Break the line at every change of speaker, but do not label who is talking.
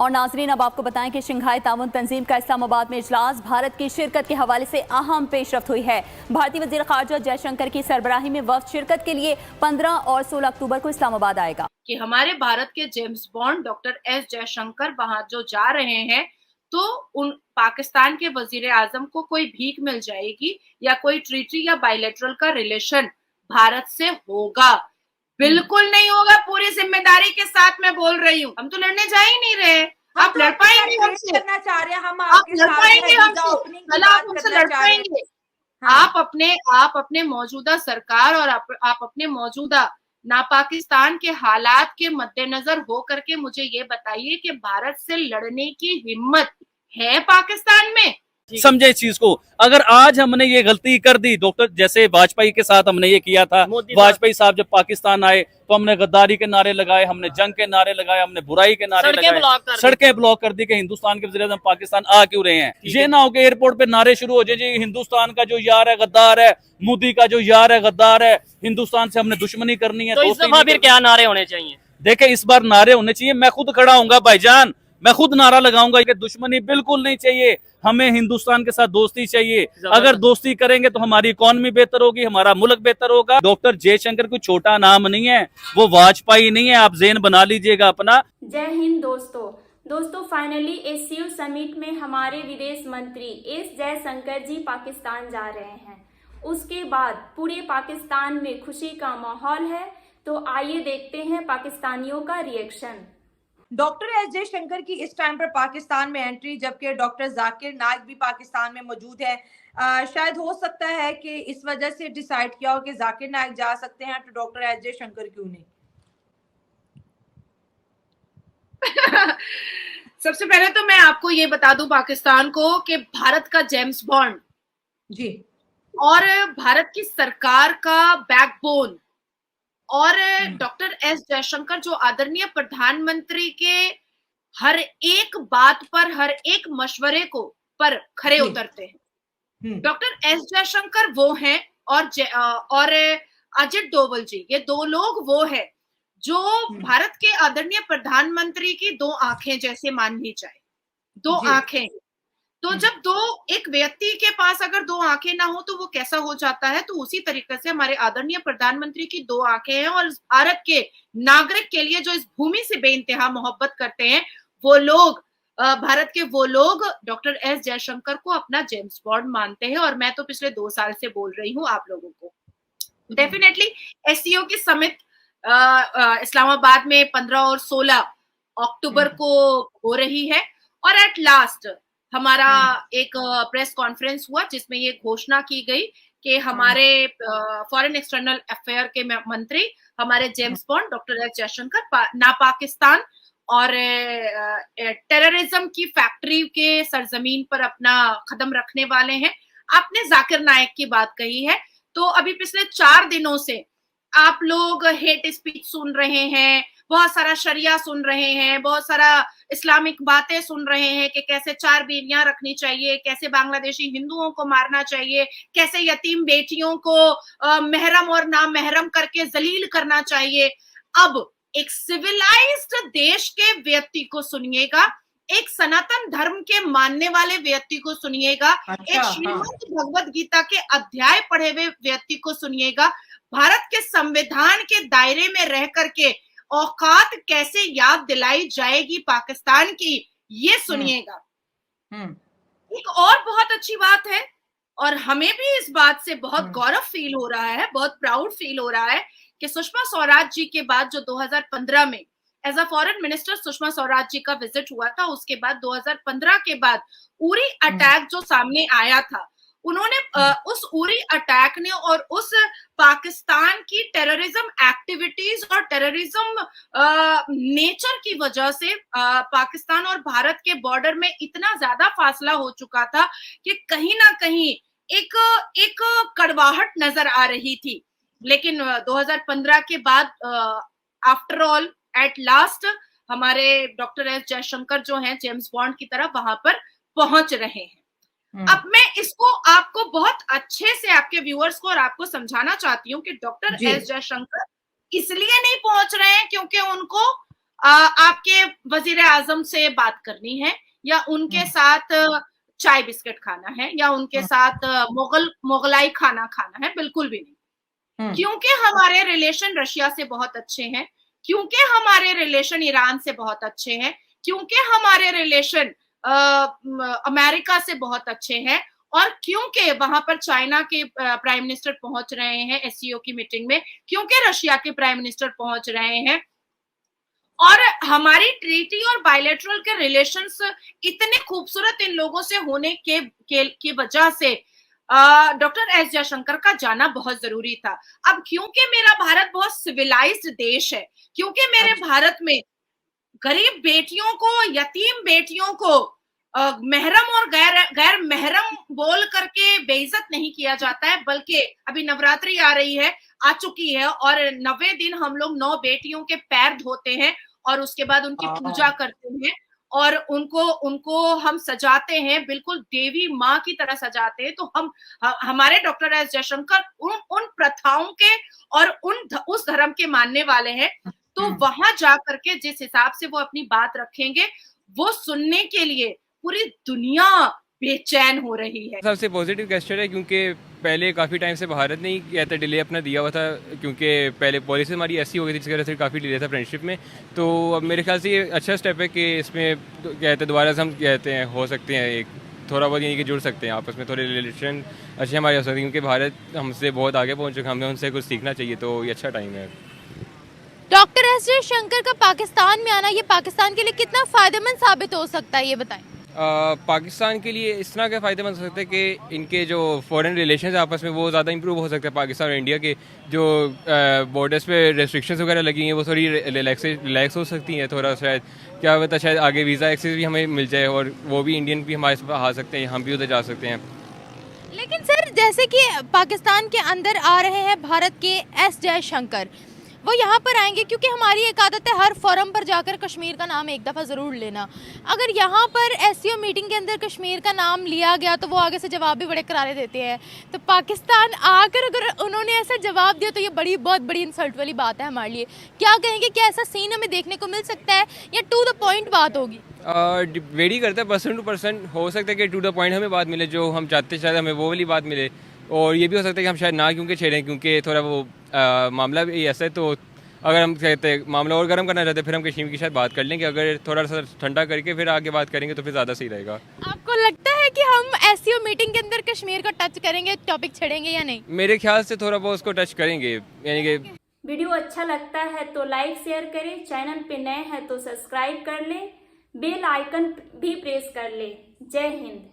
और नाजरीन, अब आपको बताएं कि शंघाई ताउन तंजीम का इस्लामाबाद में इजलास भारत की शिरकत के हवाले से अहम पेशरफ्त हुई है। भारतीय वजीर खारजा जयशंकर की सरबराही में वफ्द शिरकत के लिए 15 और 16 अक्टूबर को इस्लामाबाद आएगा।
कि हमारे भारत के James Bond doctor S Jaishankar वहां जो जा रहे हैं, तो उन पाकिस्तान के वजीर आजम को कोई भीख मिल जाएगी या कोई ट्रीटी या बायलैटरल का रिलेशन भारत से होगा? बिल्कुल नहीं होगा। पूरी जिम्मेदारी के साथ मैं बोल रही हूँ, हम तो लड़ने जा ही नहीं रहे। आप लड़ पाएंगे हमसे?
करना चाह रहे हैं हम
आप
आपके
लड़
साथ
पाएंगे हमसे?
ओपनिंग की
भला आप
बात
हमसे
करना
लड़
चाह रहे हैं।
पाएंगे?
हाँ।
आप अपने मौजूदा सरकार और आप अपने मौजूदा नापाकिस्तान के हालात के मद्देनजर हो करके मुझे ये बताइए कि भारत से लड़ने की हिम्मत है पाकिस्तान में?
समझे इस चीज को। अगर आज हमने ये गलती कर दी, डॉक्टर जैसे वाजपेयी के साथ हमने ये किया था, वाजपेयी साहब जब पाकिस्तान आए तो हमने गद्दारी के नारे लगाए, हमने जंग के नारे लगाए, हमने बुराई के नारे लगाए, सड़कें ब्लॉक कर दी कि हिंदुस्तान के वज़ीर-ए-आज़म पाकिस्तान आ क्यों रहे हैं। ये ना हो कि एयरपोर्ट पे नारे शुरू हो जाए, जी हिंदुस्तान का जो यार है गद्दार है, मोदी का जो यार है गद्दार है, हिंदुस्तान से हमने दुश्मनी करनी है।
तो इस दफा फिर क्या नारे होने चाहिए?
देखे, इस बार नारे होने चाहिए। मैं खुद खड़ा हूंगा भाईजान, मैं खुद नारा लगाऊंगा कि दुश्मनी बिल्कुल नहीं चाहिए, हमें हिंदुस्तान के साथ दोस्ती चाहिए। अगर दोस्ती करेंगे तो हमारी इकॉनमी बेहतर होगी, हमारा मुल्क बेहतर होगा। डॉक्टर जयशंकर कोई छोटा नाम नहीं है, वो वाजपेयी नहीं है, आप ज़हन बना लीजिएगा अपना।
जय हिंद दोस्तों फाइनली एससीओ समिट में हमारे विदेश मंत्री एस जयशंकर जी पाकिस्तान जा रहे हैं। उसके बाद पूरे पाकिस्तान में खुशी का माहौल है, तो आइए देखते हैं पाकिस्तानियों का रिएक्शन।
डॉक्टर एस जयशंकर की इस टाइम पर पाकिस्तान में एंट्री, जबकि डॉक्टर जाकिर नाइक भी पाकिस्तान में मौजूद है। शायद हो सकता है कि इस वजह से डिसाइड किया हो कि जाकिर नाइक जा सकते हैं, तो डॉक्टर एस जयशंकर क्यों नहीं?
सबसे पहले तो मैं आपको ये बता दूं पाकिस्तान को कि भारत का जेम्स बॉन्ड
जी
और भारत की सरकार का बैकबोन और डॉक्टर एस जयशंकर जो आदरणीय प्रधानमंत्री के हर एक बात पर, हर एक मशवरे को पर खरे उतरते हैं। डॉक्टर एस जयशंकर वो हैं और अजित डोवल जी, ये दो लोग वो हैं जो भारत के आदरणीय प्रधानमंत्री की दो आंखें जैसे मान ली जाए। दो आंखें, तो जब एक व्यक्ति के पास अगर दो आंखें ना हो तो वो कैसा हो जाता है? तो उसी तरीके से हमारे आदरणीय प्रधानमंत्री की दो आंखें हैं और भारत के नागरिक के लिए जो इस भूमि से बेइंतहा मोहब्बत करते हैं, वो लोग, भारत के वो लोग डॉक्टर एस जयशंकर को अपना जेम्स बॉन्ड मानते हैं। और मैं तो पिछले 2 साल से बोल रही हूँ आप लोगों को, डेफिनेटली एससीओ की समिट इस्लामाबाद में 15 और 16 अक्टूबर को हो रही है। और एट लास्ट हमारा एक प्रेस कॉन्फ्रेंस हुआ जिसमें ये घोषणा की गई कि हमारे फॉरेन एक्सटर्नल अफेयर के मंत्री, हमारे James Bond doctor S Jaishankar नापाकिस्तान और टेररिज्म की फैक्ट्री के सरजमीन पर अपना कदम रखने वाले हैं। आपने जाकिर नाइक की बात कही है, तो अभी पिछले 4 दिनों से आप लोग हेट स्पीच सुन रहे हैं, बहुत सारा शरिया सुन रहे हैं, बहुत सारा इस्लामिक बातें सुन रहे हैं कि कैसे 4 बीवियां रखनी चाहिए, कैसे बांग्लादेशी हिंदुओं को मारना चाहिए, कैसे यतीम बेटियों को महरम और नामहरम करके जलील करना चाहिए। अब एक सिविलाइज्ड देश के व्यक्ति को सुनिएगा, एक सनातन धर्म के मानने वाले व्यक्ति को सुनिएगा, एक श्रीमद् भगवद गीता के अध्याय पढ़े हुए व्यक्ति को सुनिएगा, भारत के संविधान के दायरे में रह करके औकात कैसे याद दिलाई जाएगी पाकिस्तान की, ये सुनिएगा। एक और बहुत अच्छी बात है, और हमें भी इस बात से बहुत गौरव फील हो रहा है, बहुत प्राउड फील हो रहा है कि सुषमा स्वराज जी के बाद जो 2015 में as a foreign minister Sushma Swaraj ji का विजिट हुआ था, उसके बाद 2015 के बाद उरी अटैक जो सामने आया था, उन्होंने उस उरी अटैक ने और उस पाकिस्तान की टेररिज्म एक्टिविटीज और टेररिज्म नेचर की वजह से पाकिस्तान और भारत के बॉर्डर में इतना ज्यादा फासला हो चुका था कि कहीं ना कहीं एक कड़वाहट नजर आ रही थी। लेकिन 2015 के बाद आफ्टर ऑल एट लास्ट हमारे डॉक्टर एस जयशंकर जो हैं जेम्स बॉन्ड की तरह वहां पर पहुंच रहे हैं। अब मैं इसको आपको बहुत अच्छे से आपके व्यूअर्स को और आपको समझाना चाहती हूँ कि डॉक्टर एस जयशंकर इसलिए नहीं पहुंच रहे हैं क्योंकि उनको आपके वजीर आजम से बात करनी है, या उनके साथ चाय बिस्किट खाना है, या उनके साथ मोगलाई खाना खाना है, बिल्कुल भी नहीं। क्योंकि हमारे रिलेशन रशिया से बहुत अच्छे हैं, क्योंकि हमारे रिलेशन ईरान से बहुत अच्छे हैं, क्योंकि हमारे रिलेशन अमेरिका से बहुत अच्छे हैं, और क्योंकि वहां पर चाइना के प्राइम मिनिस्टर पहुंच रहे हैं एससीओ की मीटिंग में, क्योंकि रशिया के प्राइम मिनिस्टर पहुंच रहे हैं, और हमारी ट्रीटी और बायलैटरल के रिलेशंस इतने खूबसूरत इन लोगों से होने के वजह से डॉक्टर एस जयशंकर का जाना बहुत जरूरी था। अब क्योंकि मेरा भारत बहुत सिविलाइज्ड देश है, क्योंकि मेरे भारत में गरीब बेटियों को, यतीम बेटियों को महरम और गैर महरम बोल करके बेइज्जत नहीं किया जाता है, बल्कि अभी नवरात्रि आ चुकी है, और 90 दिन हम लोग 9 बेटियों के पैर धोते हैं और उसके बाद उनकी पूजा करते हैं, और उनको हम सजाते हैं, बिल्कुल देवी माँ की तरह सजाते हैं। तो हमारे डॉक्टर एस जयशंकर उन प्रथाओं के और उस धर्म के मानने वाले हैं। तो वहां जा करके जिस हिसाब से वो अपनी बात रखेंगे, वो सुनने के लिए पूरी दुनिया बेचैन हो रही है।
सबसे पॉजिटिव गेस्चर है, क्योंकि पहले काफ़ी टाइम से भारत ने ही कहते डिले अपना दिया हुआ था, क्योंकि पहले पॉलिसी हमारी ऐसी हो गई थी जिसकी वजह से काफ़ी डिले था फ्रेंडशिप में। तो अब मेरे ख्याल से ये अच्छा स्टेप है कि इसमें कहते दोबारा से हम कहते हैं हो सकते हैं एक थोड़ा बहुत यानी कि जुड़ सकते हैं आपस में, थोड़े रिलेशन अच्छे हमारे हो सकते हैं, क्योंकि भारत हमसे बहुत आगे पहुँच चुका है, हमें उनसे कुछ सीखना चाहिए, तो ये अच्छा टाइम है।
डॉक्टर एस जयशंकर का पाकिस्तान में आना ये पाकिस्तान के लिए कितना फायदेमंद साबित हो सकता है, ये बताएं।
पाकिस्तान के लिए इस तरह के फ़ायदेमंद हो सकते हैं कि इनके जो फॉरेन रिलेशंस आपस में वो ज़्यादा इंप्रूव हो सकते हैं। पाकिस्तान और इंडिया के जो बॉर्डर्स पे रेस्ट्रिक्शंस वगैरह लगी हैं वो थोड़ी रिलैक्स हो सकती हैं, थोड़ा शायद क्या पता शायद आगे वीज़ा एक्सेस भी हमें मिल जाए और वो भी इंडियन भी हमारे पास आ सकते हैं, हम भी उधर जा सकते हैं।
लेकिन सर जैसे कि पाकिस्तान के अंदर आ रहे हैं भारत के एस जयशंकर, वो यहाँ पर आएंगे क्योंकि हमारी एक आदत है हर फोरम पर जाकर कश्मीर का नाम एक दफ़ा ज़रूर लेना। अगर यहाँ पर एससीओ मीटिंग के अंदर कश्मीर का नाम लिया गया तो वो आगे से जवाब भी बड़े करारे देते हैं। तो पाकिस्तान आकर अगर उन्होंने ऐसा जवाब दिया तो ये बहुत बड़ी इंसल्ट वाली बात है हमारे लिए। क्या कहेंगे, क्या ऐसा सीन हमें देखने को मिल सकता है या टू द पॉइंट बात होगी?
वेरी करता है, पर्सन टू पर्सन हो सकता है कि टू द पॉइंट हमें बात मिले, जो हम चाहते शायद हमें वो वाली बात मिले, और ये भी हो सकता है कि हम शायद ना क्योंकि छेड़ें, क्योंकि थोड़ा वो मामला भी ऐसा है। तो अगर हम कहते हैं मामला और गर्म करना चाहते हैं फिर हम कश्मीर की शायद बात कर लेंगे, अगर थोड़ा सा ठंडा करके फिर आगे बात करेंगे तो फिर ज़्यादा सही रहेगा।
आपको लगता है कि हम एससीओ मीटिंग के अंदर कश्मीर को टच करेंगे, टॉपिक छेड़ेंगे या नहीं?
मेरे ख्याल से थोड़ा बहुत उसको टच करेंगे, यानी कि
वीडियो अच्छा लगता है तो लाइक शेयर करें, चैनल पे नए हैं तो सब्सक्राइब कर लें, बेल आइकन भी प्रेस कर लें। जय हिंद।